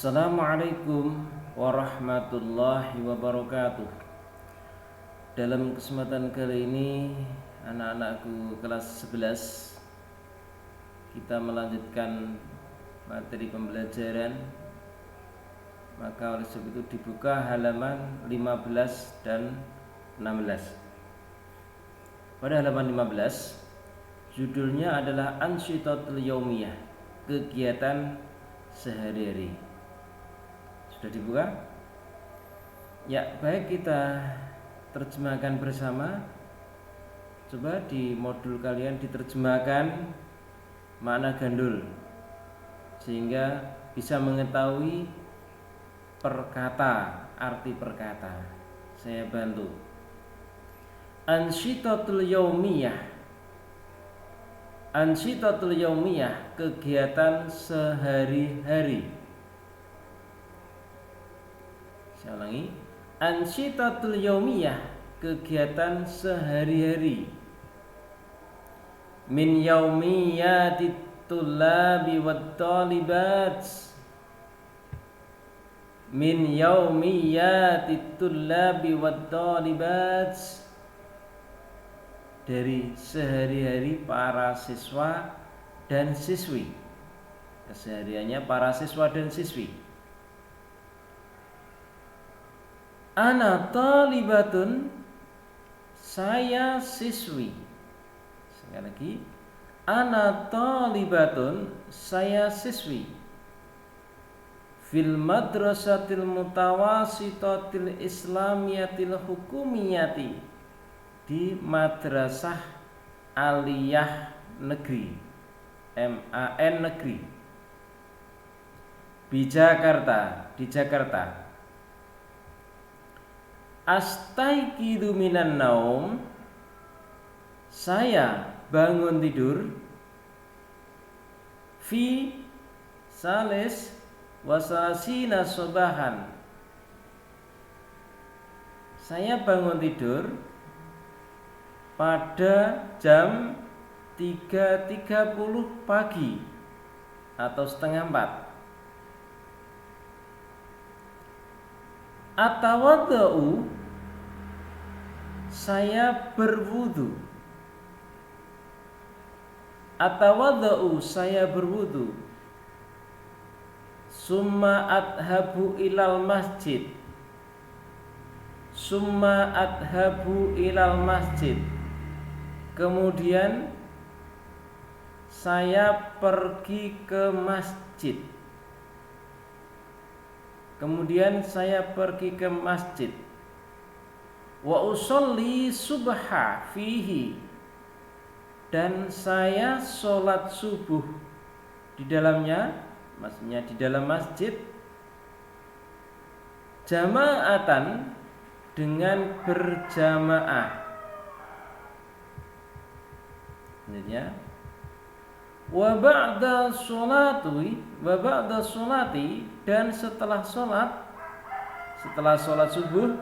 Assalamualaikum warahmatullahi wabarakatuh. Dalam kesempatan kali ini, anak-anakku kelas 11, kita melanjutkan materi pembelajaran. Maka oleh sebab itu dibuka halaman 15 dan 16. Pada halaman 15, judulnya adalah Ansyitatul Yaumiyah, kegiatan sehari-hari. Sudah dibuka? Ya, baik, kita terjemahkan bersama. Coba di modul kalian diterjemahkan makna gandul sehingga bisa mengetahui perkata, arti perkata. Saya bantu. Ansyitatul yaumiyah. Ansyitatul yaumiyah, kegiatan sehari-hari. Saya ulangi. Ansyitatul yaumiyah, kegiatan sehari-hari. Min yaumiyatit tullabi wat talibat. Min yaumiyatit tullabi wat talibat, dari sehari-hari para siswa dan siswi. Kesehariannya para siswa dan siswi. Ana talibatun, saya siswi. Sekali lagi, ana talibatun, saya siswi. Fil madrasatil mutawasitatil islamiyatil hukumiyati, di madrasah aliyah negeri, MAN negeri, di Jakarta. Astaiqidu minan naum, saya bangun tidur. Fi salis wasalasina sobahan, saya bangun tidur pada jam 3.30 pagi atau setengah 4. Atawadau, saya berwudu. Atawadau, saya berwudu. Summa adhabu ilal masjid. Summa adhabu ilal masjid. Kemudian saya pergi ke masjid. Wa usolli subha fihi, dan saya sholat subuh di dalamnya, maksudnya di dalam masjid, jama'atan, dengan berjamaah. Selanjutnya, wa ba'da sholati, dan setelah sholat subuh,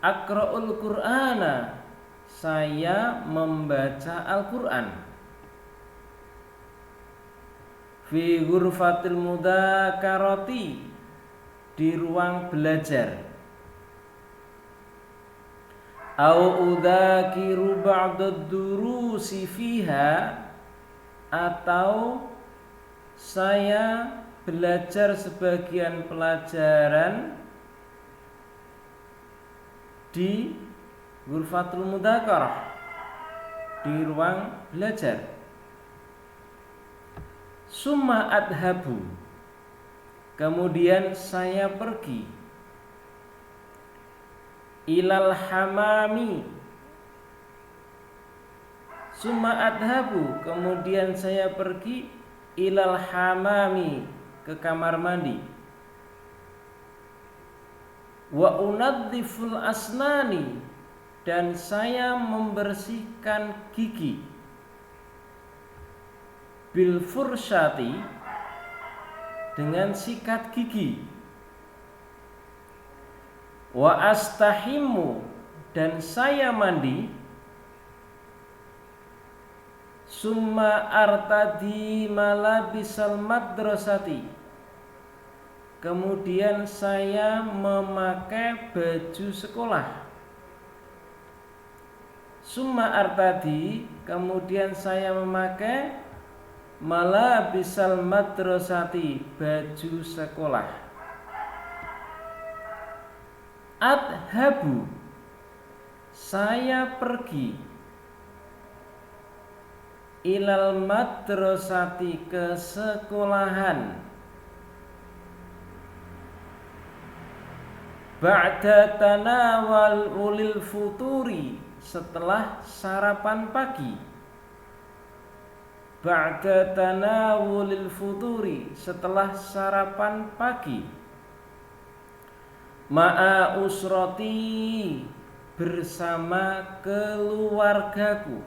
aqra'ul qur'ana, saya membaca Al-Quran. Fi ghurfatil mudzakarati, di ruang belajar. Au udzakiru ba'dad durusi fiha, atau saya belajar sebagian pelajaran di ghurfatul mudzakarah, di ruang belajar. Summa adhabu, kemudian saya pergi. Ilal hamami, summa adhabu, kemudian saya pergi. Ilal hamami, ke kamar mandi. Wa unadziful asnani, dan saya membersihkan gigi. Bil fursyati, dengan sikat gigi. Wa astahimu, dan saya mandi. Summa artadi malabisal madrasati, kemudian saya memakai baju sekolah. Summa artadi, kemudian saya memakai malabisal madrasati, baju sekolah. Adhabu, saya pergi. Ilal madrasati, ke sekolahan. Ba'da tanawal ulil futuri, setelah sarapan pagi. Ba'da tanawulil futuri, setelah sarapan pagi. Ma'a usroti, bersama keluargaku.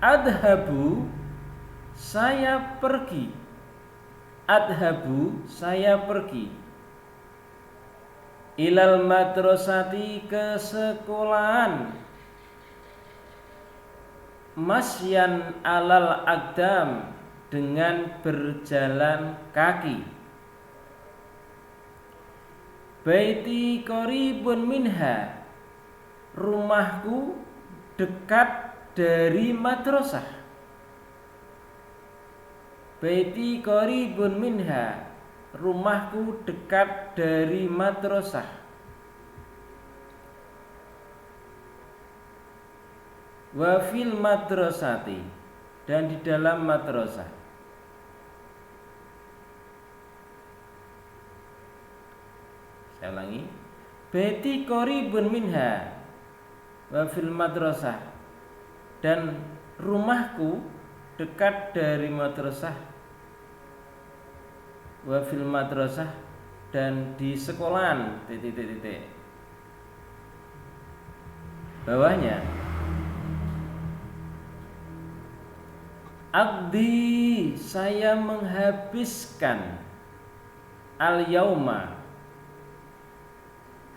Adhabu, saya pergi. Adhabu, saya pergi. Ilal madrasati, ke sekolahan. Masyan alal aqdam, dengan berjalan kaki. Baiti qaribun minha, rumahku dekat dari madrasah. Baiti qaribun minha, rumahku dekat dari madrasah. Wa fil madrasati, dan di dalam madrasah. Saya ulangi. Baiti qaribun minha wa fil madrasah, dan rumahku dekat dari madrasah. Wa fil madrasah, dan di sekolahan titik. Bawahnya Aqdi, saya menghabiskan. Al-yauma,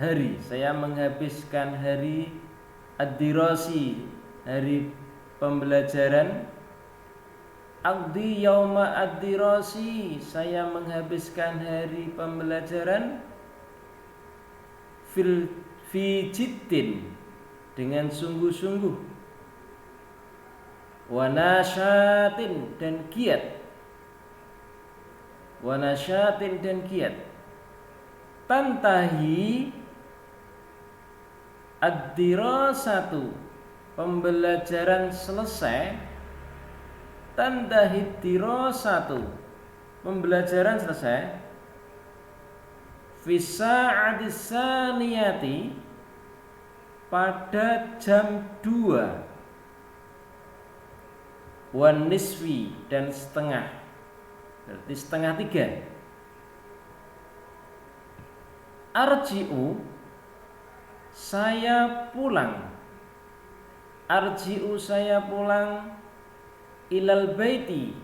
hari, saya menghabiskan hari. Ad-dirasi, hari pembelajaran. Aqdi yauma ad-dirasi, saya menghabiskan hari pembelajaran. Fi jiddin, dengan sungguh-sungguh. Wa nasyatin, dan giat. Wa nasyatin, dan giat. Tantahi ad-dirasatu, pembelajaran selesai. Tantahi dirasatu, pembelajaran selesai. Fi sa'atis saniyati, pada jam 2. Wan niswi, dan setengah, berarti setengah 3. Arji'u, saya pulang. Arji'u, saya pulang. Ilal baiti,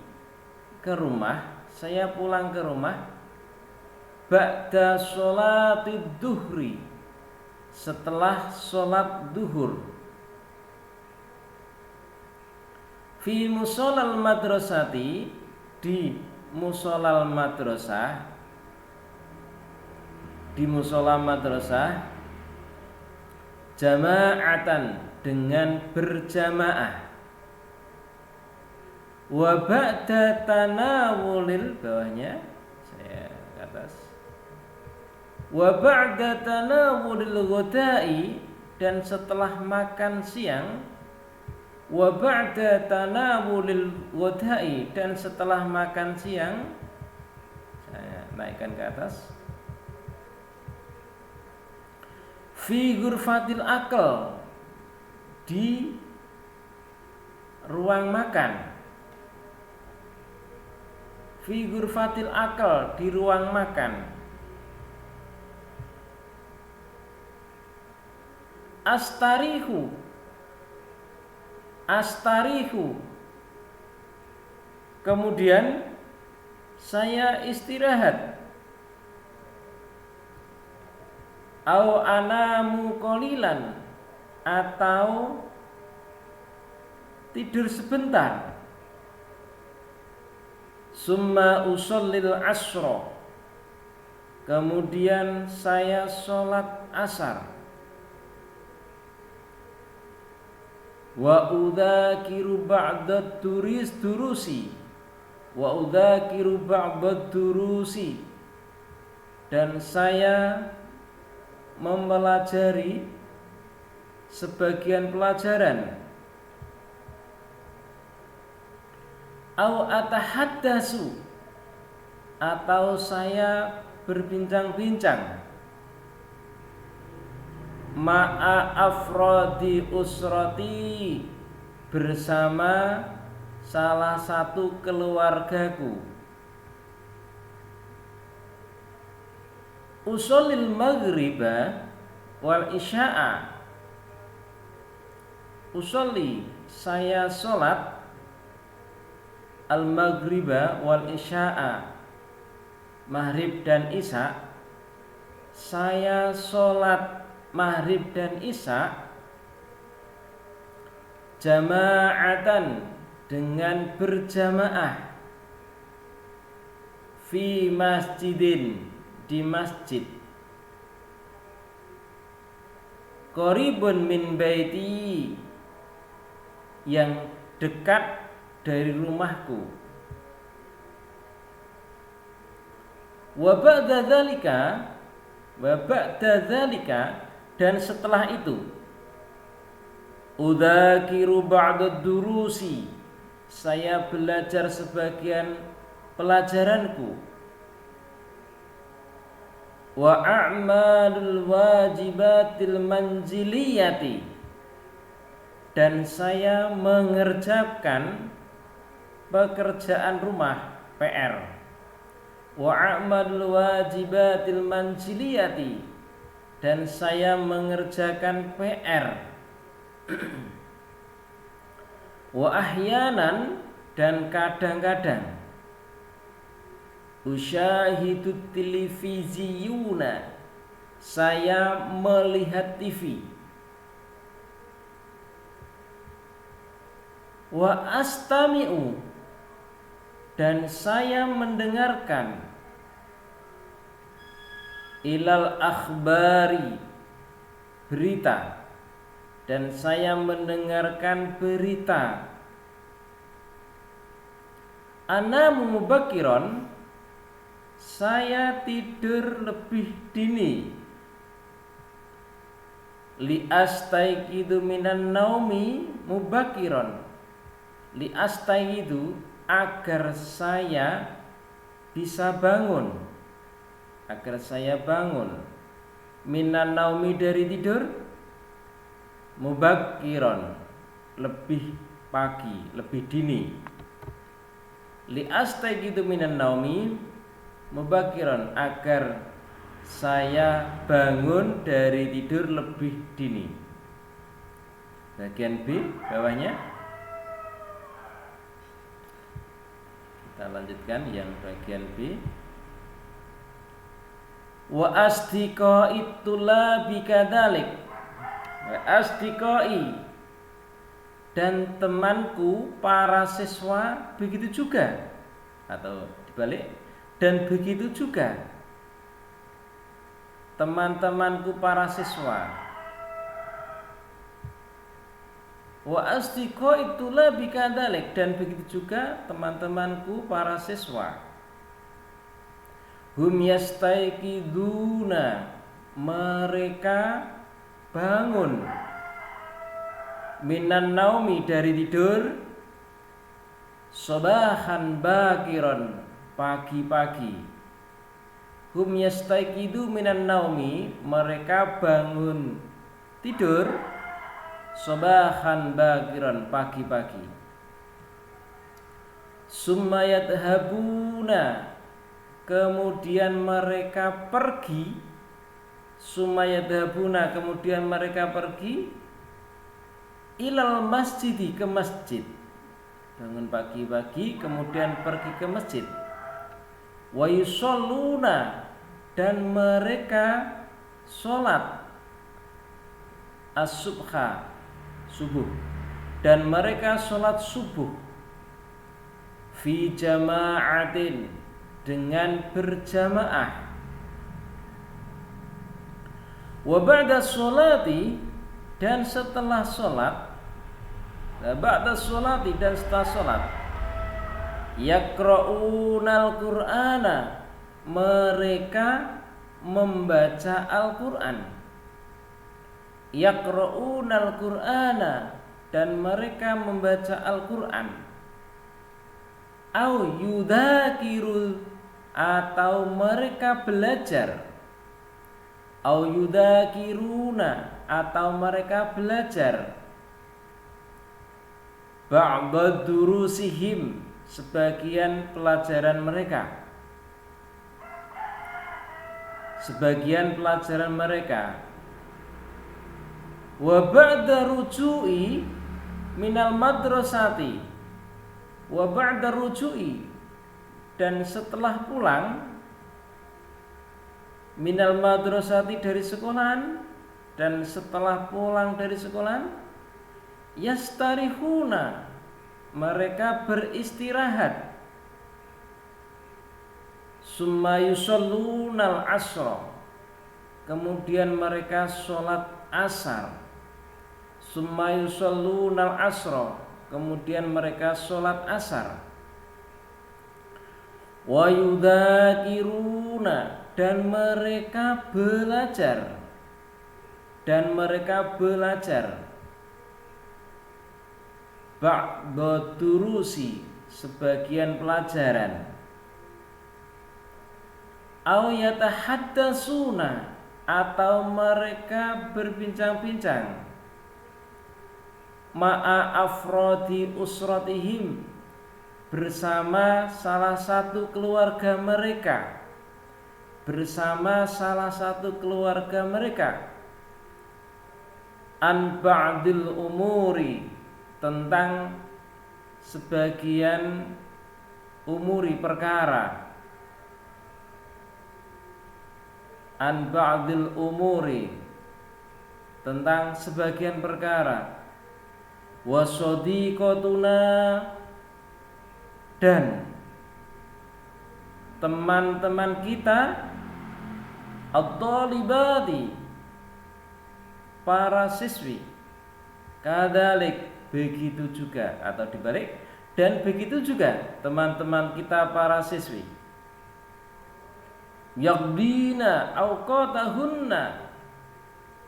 ke rumah, saya pulang ke rumah. Ba'da sholatid duhri, setelah sholat duhur. Fi musholal madrasati, di musholal madrasah. Di musola madrasah. Jama'atan, dengan berjamaah. Wa ba'da tanawulil, bawahnya saya ke atas. Wa ba'da tanawulil ghadai, dan setelah makan siang. Wa ba'da tanawulil ghadai, dan setelah makan siang. Saya naikkan ke atas. Fi ghurfatil akal, di ruang makan. Fi ghurfatil akal, di ruang makan. Astarihu, astarihu, kemudian saya istirahat. Au anamu qalilan, atau tidur sebentar. Summa usallil asra, kemudian saya sholat asar. Wa udzakiru ba'da durusi, wa udzakiru ba'da durusi, dan saya mempelajari sebagian pelajaran. Au atahaddasu, atau saya berbincang-bincang. Ma'a afrodi usrati, bersama salah satu keluargaku. Usolil maghriba wal isya'a, usolli, saya sholat, al maghriba wal isya'a, maghrib dan isya. Saya sholat maghrib dan isya jama'atan, dengan berjamaah, fi masjidin, di masjid, qaribun min baiti, yang dekat dari rumahku. Wa ba'da dzalika, dan setelah itu, udzakiru ba'da durusi, saya belajar sebagian pelajaranku. Wa a'malul wajibatil manziliyati, dan saya mengerjakan pekerjaan rumah, PR. Wa a'malul wajibatil manziliyati, dan saya mengerjakan PR. Wa ahyanan, dan kadang-kadang, usyahidut televiziyuna, saya melihat TV. Wa astami'u, dan saya mendengarkan, ilal akhbari, berita, dan saya mendengarkan berita. Anamu mubakiron, saya tidur lebih dini. Li astaiqidu minan naumi mubakiron, li astaiqidu, agar saya bisa bangun, agar saya bangun, minan naumi, dari tidur, mubakiron, lebih pagi, lebih dini. Li astaiqidu minan naumi mubakiron, agar saya bangun dari tidur lebih dini. Bagian B bawahnya. Kita lanjutkan yang bagian B. Wa asdiqai tulabi kadzalik, wa asdiqai, dan temanku para siswa begitu juga, atau dibalik, dan begitu juga teman-temanku para siswa. Wa asdiqai tulabi kadzalik, dan begitu juga teman-temanku para siswa. Hum yastaiqiduna, mereka bangun, minan naumi, dari tidur, sobahan bakiron, pagi-pagi. Hum yastaiqidu minan naumi, mereka bangun tidur, sobahan bakiron, pagi-pagi. Summa yadhabuna, kemudian mereka pergi. Summa yadhabuna, kemudian mereka pergi, ilal masjidi, ke masjid. Bangun pagi-pagi kemudian pergi ke masjid. Wa yusalluna, dan mereka sholat as-subha, subuh, dan mereka sholat subuh, fi jama'atin, dengan berjamaah. Wa ba'da sholati, dan setelah sholat. Ba'da sholati, dan setelah sholat. Yaqra'unal Qur'ana, mereka membaca Al-Quran. Yaqra'unal Qur'ana, dan mereka membaca Al-Quran. Au yudzakiru, atau mereka belajar. Au yudzakiruna, atau mereka belajar. Ba'da durusihim, sebagian pelajaran mereka. Sebagian pelajaran mereka. Wa ba'da ruju'i minal madrasati, wa ba'da ruju'i, dan setelah pulang, minal madrasati, dari sekolahan, dan setelah pulang dari sekolahan, yastarihuna, mereka beristirahat. Summa yusallunal asra, kemudian mereka sholat asar. Summa yusallunal asra, kemudian mereka sholat asar. Wa yudzakiruna, dan mereka belajar. Dan mereka belajar. Ba'da durusi, sebagian pelajaran. Au yatahaddatsuna, atau mereka berbincang-bincang. Ma'a afrodi usratihim, bersama salah satu keluarga mereka. Bersama salah satu keluarga mereka. An ba'dil umuri, tentang sebagian umuri perkara. An ba'dil umuri, tentang sebagian perkara. Wa shadiqatuna, dan teman-teman kita, at-talibati, para siswi. Kadalik, begitu juga, atau dibalik, dan begitu juga teman-teman kita para siswi. Yaqdina awqatahunna,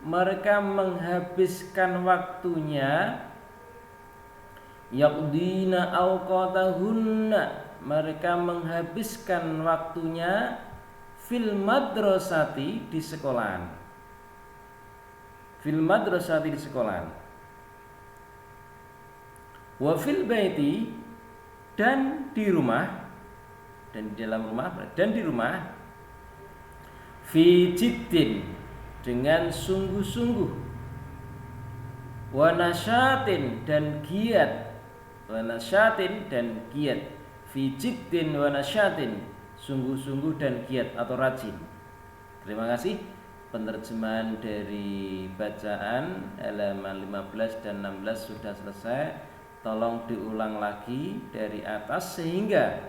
mereka menghabiskan waktunya. Yaqdina awqatahunna, mereka menghabiskan waktunya. Fil madrasati, di sekolahan. Fil madrasati, di sekolahan. Wa fil baiti, dan di rumah. Dan di dalam rumah, dan di rumah. Fi jiddin, dengan sungguh-sungguh. Wa nasyatin, dan giat. Wa nasyatin, dan giat. Fi jiddin wa nasyatin, sungguh-sungguh dan giat atau rajin. Terima kasih. Penerjemahan dari bacaan halaman 15 dan 16 sudah selesai. Tolong diulang lagi dari atas sehingga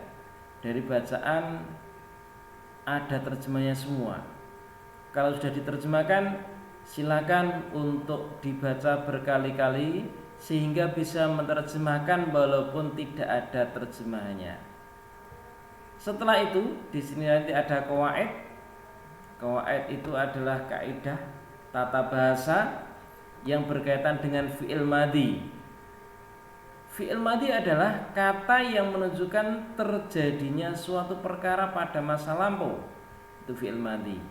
dari bacaan ada terjemahnya semua. Kalau sudah diterjemahkan, silakan untuk dibaca berkali-kali sehingga bisa menerjemahkan walaupun tidak ada terjemahannya. Setelah itu, di sini nanti ada qawaid. Qawaid itu adalah kaidah tata bahasa yang berkaitan dengan fi'il madhi. Fi'il madhi adalah kata yang menunjukkan terjadinya suatu perkara pada masa lampau. Itu fi'il madhi.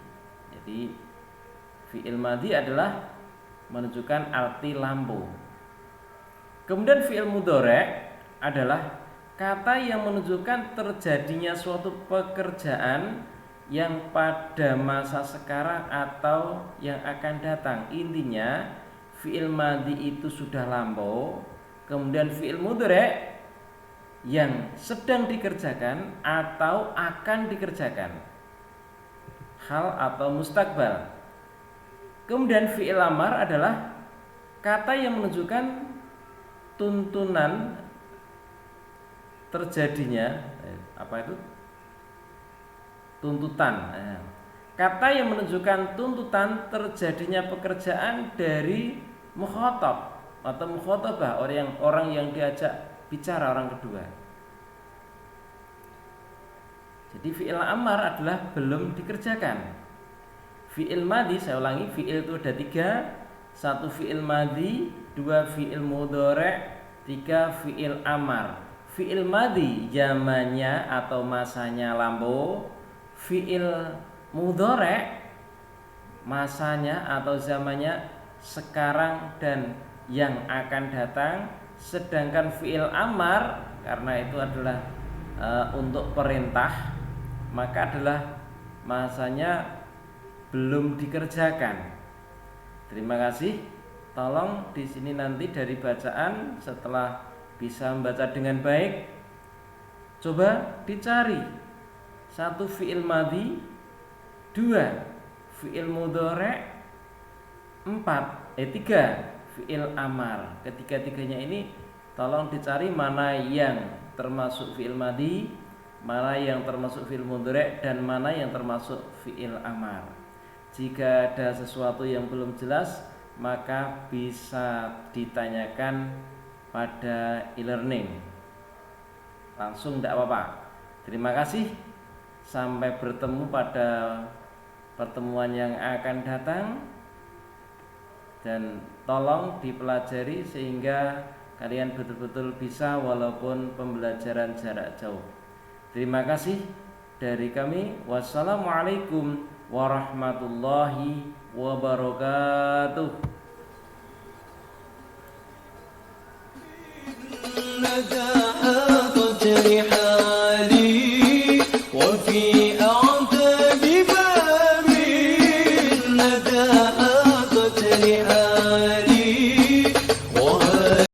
Jadi fi'il madhi adalah menunjukkan arti lampau. Kemudian fi'il mudhari' adalah kata yang menunjukkan terjadinya suatu pekerjaan yang pada masa sekarang atau yang akan datang. Intinya fi'il madhi itu sudah lampau. Kemudian fi'il mudhari' yang sedang dikerjakan atau akan dikerjakan, hal atau mustakbal. Kemudian fi'il amar adalah kata yang menunjukkan tuntunan terjadinya apa itu? Tuntutan. Kata yang menunjukkan tuntutan terjadinya pekerjaan dari mukhatab atau mukhatabah, orang yang diajak bicara, orang kedua. Jadi fi'il amar adalah belum dikerjakan. Fi'il madhi, saya ulangi, fi'il itu ada 3. 1 fi'il madhi, 2 fi'il mudhari', 3 fi'il amar. Fi'il madhi zamannya atau masanya lampau. Fi'il mudhari' masanya atau zamannya sekarang dan yang akan datang. Sedangkan fi'il amar karena itu adalah untuk perintah, maka adalah masanya belum dikerjakan. Terima kasih. Tolong di sini nanti dari bacaan setelah bisa membaca dengan baik, coba dicari 1 fi'il madhi, 2 fi'il mudhari', 3 fi'il amar. Ketiga-tiganya ini tolong dicari mana yang termasuk fi'il madhi, mana yang termasuk fi'il mudhari', dan mana yang termasuk fi'il amar. Jika ada sesuatu yang belum jelas, maka bisa ditanyakan pada e-learning. Langsung tidak apa-apa. Terima kasih. Sampai bertemu pada pertemuan yang akan datang. Dan tolong dipelajari sehingga kalian betul-betul bisa walaupun pembelajaran jarak jauh. Terima kasih dari kami. Wassalamualaikum warahmatullahi wabarakatuh.